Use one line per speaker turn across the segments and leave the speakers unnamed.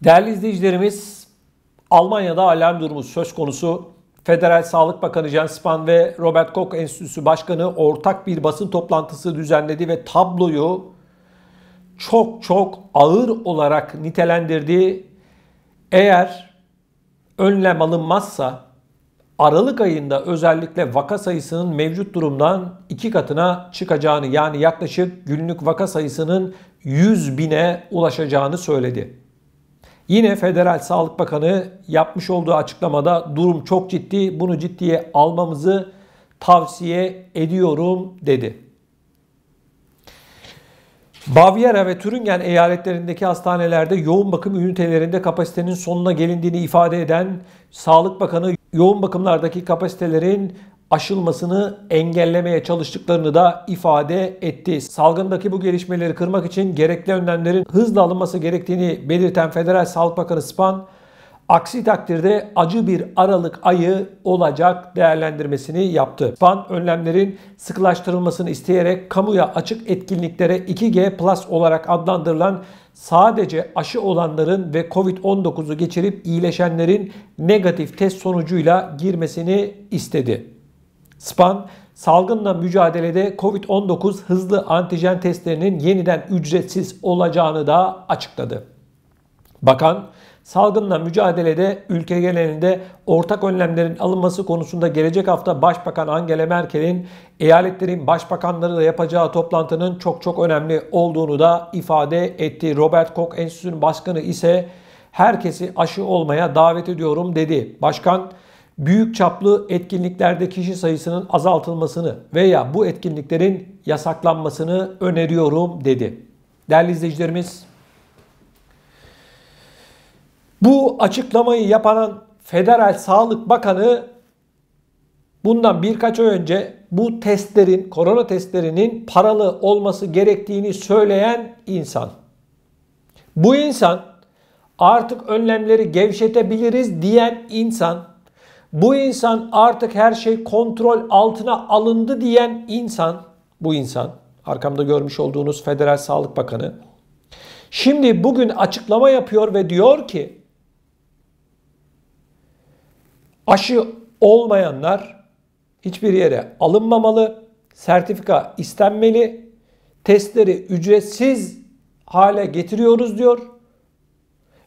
Değerli izleyicilerimiz, Almanya'da alarm durumu söz konusu. Federal Sağlık Bakanı Jens Spahn ve Robert Koch Enstitüsü Başkanı ortak bir basın toplantısı düzenledi ve tabloyu çok ağır olarak nitelendirdi. Eğer önlem alınmazsa Aralık ayında özellikle vaka sayısının mevcut durumdan 2 katına çıkacağını, yani yaklaşık günlük vaka sayısının 100 bine ulaşacağını söyledi. Yine Federal Sağlık Bakanı yapmış olduğu açıklamada durum çok ciddi, bunu ciddiye almamızı tavsiye ediyorum dedi. Bavyera ve Türingen eyaletlerindeki hastanelerde yoğun bakım ünitelerinde kapasitenin sonuna gelindiğini ifade eden Sağlık Bakanı, yoğun bakımlardaki kapasitelerin aşılmasını engellemeye çalıştıklarını da ifade etti. Salgındaki bu gelişmeleri kırmak için gerekli önlemlerin hızla alınması gerektiğini belirten Federal Sağlık Bakanı Spahn, aksi takdirde acı bir Aralık ayı olacak değerlendirmesini yaptı. Spahn, önlemlerin sıkılaştırılmasını isteyerek kamuya açık etkinliklere 2G+ olarak adlandırılan sadece aşı olanların ve Covid-19'u geçirip iyileşenlerin negatif test sonucuyla girmesini istedi. Spahn, salgınla mücadelede Covid-19 hızlı antijen testlerinin yeniden ücretsiz olacağını da açıkladı. Bakan, salgınla mücadelede ülke genelinde ortak önlemlerin alınması konusunda gelecek hafta Başbakan Angela Merkel'in eyaletlerin başbakanlarıyla yapacağı toplantının çok önemli olduğunu da ifade etti. Robert Koch Enstitüsü'nün başkanı ise herkesi aşı olmaya davet ediyorum dedi. Başkan, büyük çaplı etkinliklerde kişi sayısının azaltılmasını veya bu etkinliklerin yasaklanmasını öneriyorum dedi. Değerli izleyicilerimiz, bu açıklamayı yapan Federal Sağlık Bakanı bundan birkaç ay önce bu testlerin, korona testlerinin paralı olması gerektiğini söyleyen insan. Bu insan artık önlemleri gevşetebiliriz diyen insan. Bu insan artık her şey kontrol altına alındı diyen insan. Bu insan, arkamda görmüş olduğunuz Federal Sağlık Bakanı, şimdi bugün açıklama yapıyor ve diyor ki aşı olmayanlar hiçbir yere alınmamalı, sertifika istenmeli, testleri ücretsiz hale getiriyoruz diyor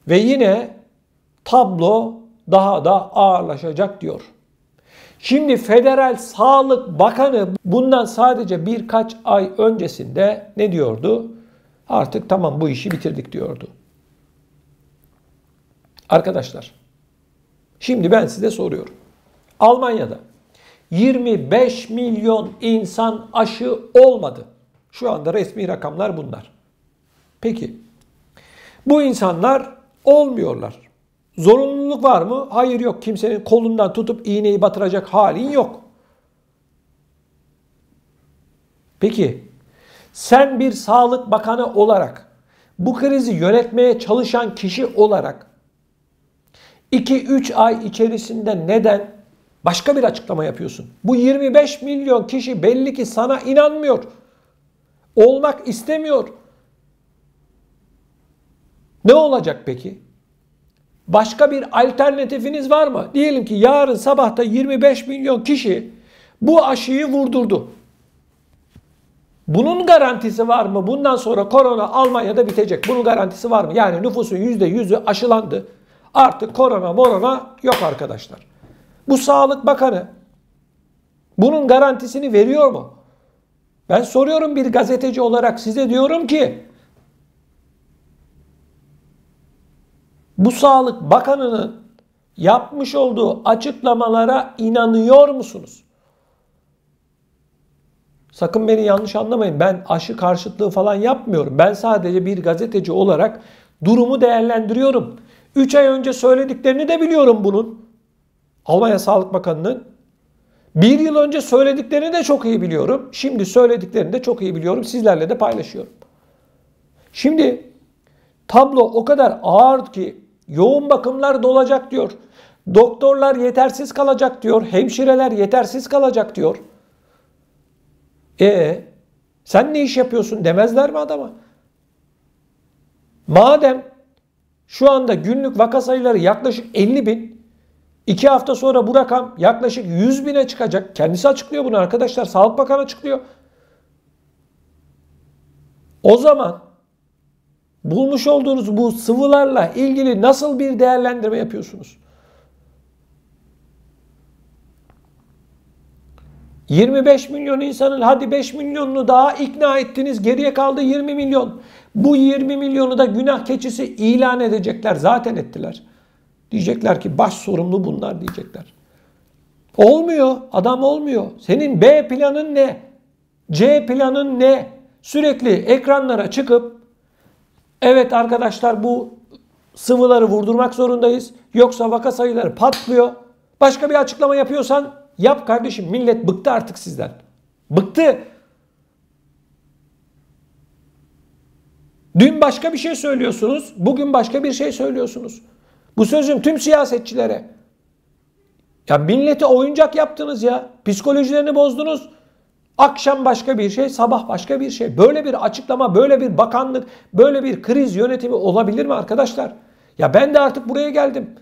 ve yine tablo daha da ağırlaşacak diyor. Şimdi Federal Sağlık Bakanı bundan sadece birkaç ay öncesinde ne diyordu? Artık tamam, bu işi bitirdik diyordu. Arkadaşlar, şimdi ben size soruyorum. Almanya'da 25 milyon insan aşı olmadı. Şu anda resmi rakamlar bunlar. Peki, bu insanlar olmuyorlar. Zorunluluk var mı? Hayır, yok. Kimsenin kolundan tutup iğneyi batıracak halin yok. Peki, sen bir sağlık bakanı olarak, bu krizi yönetmeye çalışan kişi olarak 2-3 ay içerisinde neden başka bir açıklama yapıyorsun? Bu 25 milyon kişi belli ki sana inanmıyor. Olmak istemiyor. Ne olacak peki? Başka bir alternatifiniz var mı? Diyelim ki yarın sabahta 25 milyon kişi bu aşıyı vurdurdu. Bunun garantisi var mı? Bundan sonra korona Almanya'da bitecek. Bunun garantisi var mı? Yani nüfusun %100'ü aşılandı. Artık korona yok arkadaşlar. Bu Sağlık Bakanı bunun garantisini veriyor mu? Ben soruyorum bir gazeteci olarak, size diyorum ki bu Sağlık Bakanı'nın yapmış olduğu açıklamalara inanıyor musunuz? Sakın beni yanlış anlamayın. Ben aşı karşıtlığı falan yapmıyorum. Ben sadece bir gazeteci olarak durumu değerlendiriyorum. 3 ay önce söylediklerini de biliyorum bunun. Almanya Sağlık Bakanı'nın. 1 yıl önce söylediklerini de çok iyi biliyorum. Şimdi söylediklerini de çok iyi biliyorum. Sizlerle de paylaşıyorum. Şimdi tablo o kadar ağır ki yoğun bakımlar dolacak diyor. Doktorlar yetersiz kalacak diyor. Hemşireler yetersiz kalacak diyor. Sen ne iş yapıyorsun demezler mi adama? Madem Şu anda günlük vaka sayıları yaklaşık 50 bin. 2 hafta sonra bu rakam yaklaşık 100 bine çıkacak. Kendisi açıklıyor bunu arkadaşlar. Sağlık Bakanı açıklıyor. O zaman bulmuş olduğunuz bu sıvılarla ilgili nasıl bir değerlendirme yapıyorsunuz? 25 milyon insanın hadi 5 milyonunu daha ikna ettiniz. Geriye kaldı 20 milyon. Bu 20 milyonu da günah keçisi ilan edecekler. Zaten ettiler. Diyecekler ki baş sorumlu bunlar diyecekler. Olmuyor. Adam olmuyor. Senin B planın ne? C planın ne? Sürekli ekranlara çıkıp evet arkadaşlar bu sıvıları vurdurmak zorundayız. Yoksa vaka sayıları patlıyor. Başka bir açıklama yapıyorsan yap kardeşim. Millet bıktı artık sizden. Bıktı. Dün başka bir şey söylüyorsunuz. Bugün başka bir şey söylüyorsunuz. Bu sözüm tüm siyasetçilere. Ya milleti oyuncak yaptınız ya. Psikolojilerini bozdunuz. Akşam başka bir şey, sabah başka bir şey. Böyle bir açıklama, böyle bir bakanlık, böyle bir kriz yönetimi olabilir mi arkadaşlar? Ya ben de artık buraya geldim.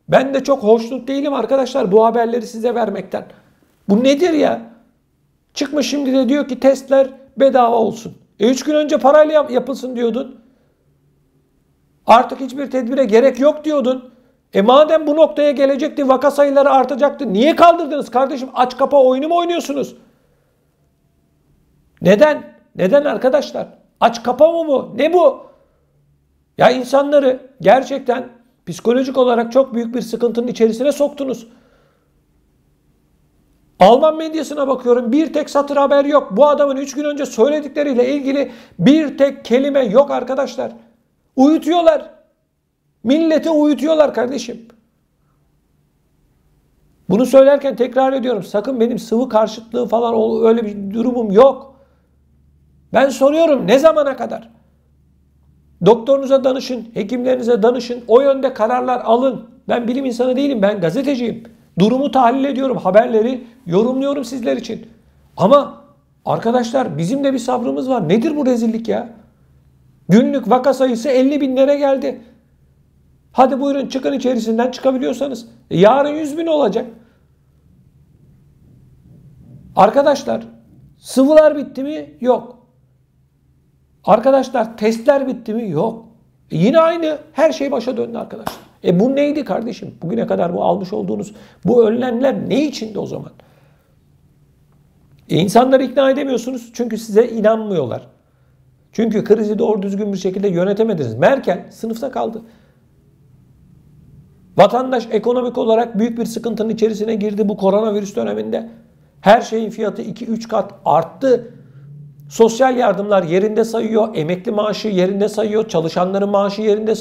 Ben de çok hoşnut değilim arkadaşlar bu haberleri size vermekten. Bu nedir ya? Çıkmış şimdi de diyor ki testler bedava olsun. 3 gün önce parayla yapılsın diyordun. Artık hiçbir tedbire gerek yok diyordun. Madem bu noktaya gelecekti, vaka sayıları artacaktı. Niye kaldırdınız kardeşim? Aç kapa oyunu mu oynuyorsunuz? Neden? Neden arkadaşlar? Aç kapa mı bu? Ne bu? Ya insanları gerçekten psikolojik olarak çok büyük bir sıkıntının içerisine soktunuz. Alman medyasına bakıyorum. Bir tek satır haber yok. Bu adamın 3 gün önce söyledikleriyle ilgili bir tek kelime yok arkadaşlar. Uyutuyorlar. Milleti uyutuyorlar kardeşim. Bunu söylerken tekrar ediyorum. Sakın benim sıvı karşıtlığı falan öyle bir durumum yok. Ben soruyorum ne zamana kadar? Doktorunuza danışın, hekimlerinize danışın. O yönde kararlar alın. Ben bilim insanı değilim. Ben gazeteciyim. Durumu tahlil ediyorum. Haberleri yorumluyorum sizler için. Ama arkadaşlar bizim de bir sabrımız var. Nedir bu rezillik ya? Günlük vaka sayısı 50 binlere geldi. Hadi buyurun çıkın içerisinden çıkabiliyorsanız. Yarın 100 bin olacak. Arkadaşlar sıvılar bitti mi? Yok. Arkadaşlar testler bitti mi? Yok. Yine aynı. Her şey başa döndü arkadaşlar. Bu neydi kardeşim? Bugüne kadar bu almış olduğunuz bu önlemler ne içindi o zaman? İnsanları ikna edemiyorsunuz çünkü size inanmıyorlar. Çünkü krizi doğru düzgün bir şekilde yönetemediniz. Merkel sınıfta kaldı. Vatandaş ekonomik olarak büyük bir sıkıntının içerisine girdi bu koronavirüs döneminde. Her şeyin fiyatı 2-3 kat arttı. Sosyal yardımlar yerinde sayıyor, emekli maaşı yerinde sayıyor, çalışanların maaşı yerinde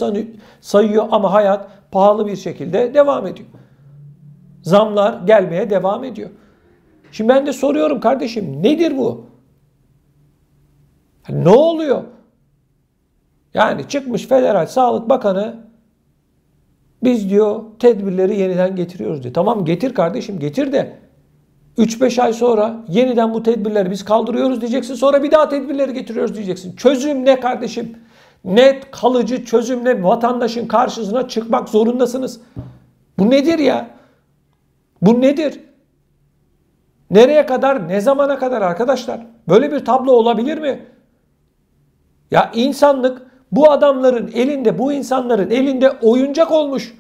sayıyor ama hayat pahalı bir şekilde devam ediyor. Zamlar gelmeye devam ediyor. Şimdi ben de soruyorum kardeşim nedir bu? Ne oluyor? Yani çıkmış Federal Sağlık Bakanı biz diyor tedbirleri yeniden getiriyoruz diyor. Tamam getir kardeşim getir de 3-5 ay sonra yeniden bu tedbirleri biz kaldırıyoruz diyeceksin. Sonra bir daha tedbirleri getiriyoruz diyeceksin. Çözüm ne kardeşim? Net kalıcı çözümle vatandaşın karşısına çıkmak zorundasınız. Bu nedir ya? Bu nedir? Nereye kadar, ne zamana kadar arkadaşlar? Böyle bir tablo olabilir mi? Ya insanlık bu adamların elinde, bu insanların elinde oyuncak olmuş.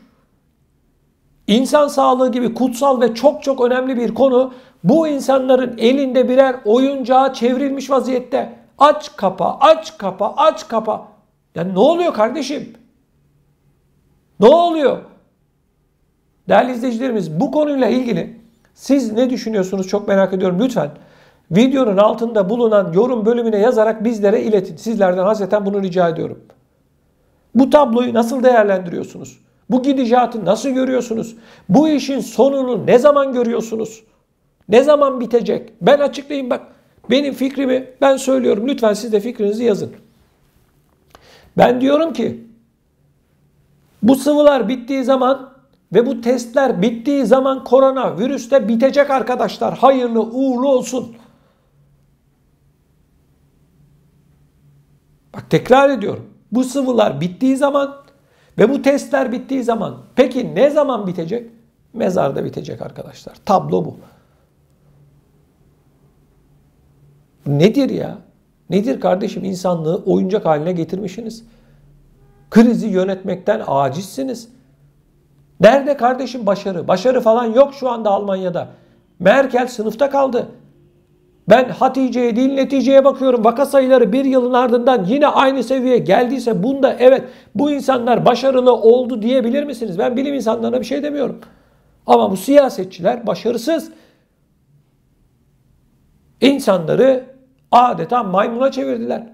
İnsan sağlığı gibi kutsal ve çok çok önemli bir konu bu insanların elinde birer oyuncağa çevrilmiş vaziyette. Aç kapa, aç kapa, aç kapa. Ya ne oluyor kardeşim? Ne oluyor? Değerli izleyicilerimiz bu konuyla ilgili siz ne düşünüyorsunuz çok merak ediyorum. Lütfen videonun altında bulunan yorum bölümüne yazarak bizlere iletin. Sizlerden hasreten bunu rica ediyorum. Bu tabloyu nasıl değerlendiriyorsunuz? Bu gidişatı nasıl görüyorsunuz? Bu işin sonunu ne zaman görüyorsunuz? Ne zaman bitecek? Ben açıklayayım bak. Benim fikrimi ben söylüyorum. Lütfen siz de fikrinizi yazın. Ben diyorum ki bu sıvılar bittiği zaman ve bu testler bittiği zaman koronavirüs de bitecek arkadaşlar. Hayırlı uğurlu olsun. Bak tekrar ediyorum. Bu sıvılar bittiği zaman Ve bu testler bittiği zaman, peki ne zaman bitecek? Mezarda bitecek arkadaşlar. Tablo bu. Nedir ya? Nedir kardeşim? İnsanlığı oyuncak haline getirmişsiniz. Krizi yönetmekten acizsiniz. Nerede kardeşim başarı? Başarı falan yok şu anda Almanya'da. Merkel sınıfta kaldı. Ben Hatice'ye değil neticeye bakıyorum. Vaka sayıları bir yılın ardından yine aynı seviyeye geldiyse bunda evet bu insanlar başarılı oldu diyebilir misiniz? Ben bilim insanlarına bir şey demiyorum. Ama bu siyasetçiler başarısız. İnsanları adeta maymuna çevirdiler.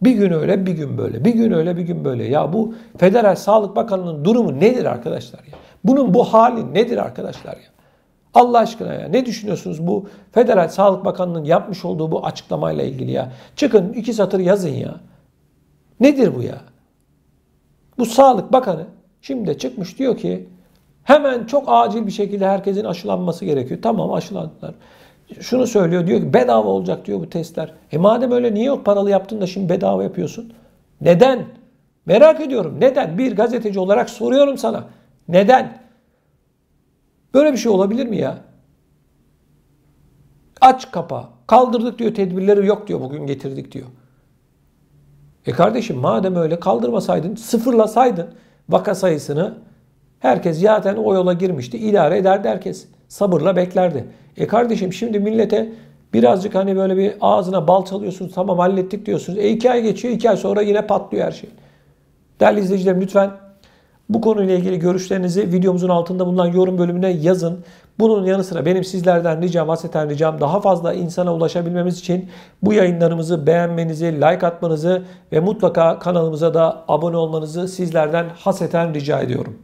Bir gün öyle, bir gün böyle. Bir gün öyle, bir gün böyle. Ya bu Federal Sağlık Bakanı'nın durumu nedir arkadaşlar ya? Bunun bu hali nedir arkadaşlar ya? Allah aşkına ya. Ne düşünüyorsunuz bu Federal Sağlık Bakanı'nın yapmış olduğu bu açıklamayla ilgili ya? Çıkın 2 satır yazın ya. Nedir bu ya? Bu Sağlık Bakanı şimdi de çıkmış diyor ki hemen çok acil bir şekilde herkesin aşılanması gerekiyor. Tamam aşılandılar. Şunu söylüyor diyor ki bedava olacak diyor bu testler. Madem öyle niye yok paralı yaptın da şimdi bedava yapıyorsun? Neden? Merak ediyorum. Neden? Bir gazeteci olarak soruyorum sana. Neden? Böyle bir şey olabilir mi ya? Aç kapa. Kaldırdık diyor tedbirleri yok diyor bugün getirdik diyor. Kardeşim madem öyle kaldırmasaydın sıfırlasaydın vaka sayısını herkes zaten o yola girmişti. İdare ederdi herkes. Sabırla beklerdi. Kardeşim şimdi millete birazcık hani böyle bir ağzına bal çalıyorsunuz. Tamam hallettik diyorsunuz. 2 ay geçiyor. 2 ay sonra yine patlıyor her şey. Değerli izleyicilerim lütfen bu konuyla ilgili görüşlerinizi videomuzun altında bulunan yorum bölümüne yazın. Bunun yanı sıra benim sizlerden ricam, hasreten ricam daha fazla insana ulaşabilmemiz için bu yayınlarımızı beğenmenizi, like atmanızı ve mutlaka kanalımıza da abone olmanızı sizlerden hasreten rica ediyorum.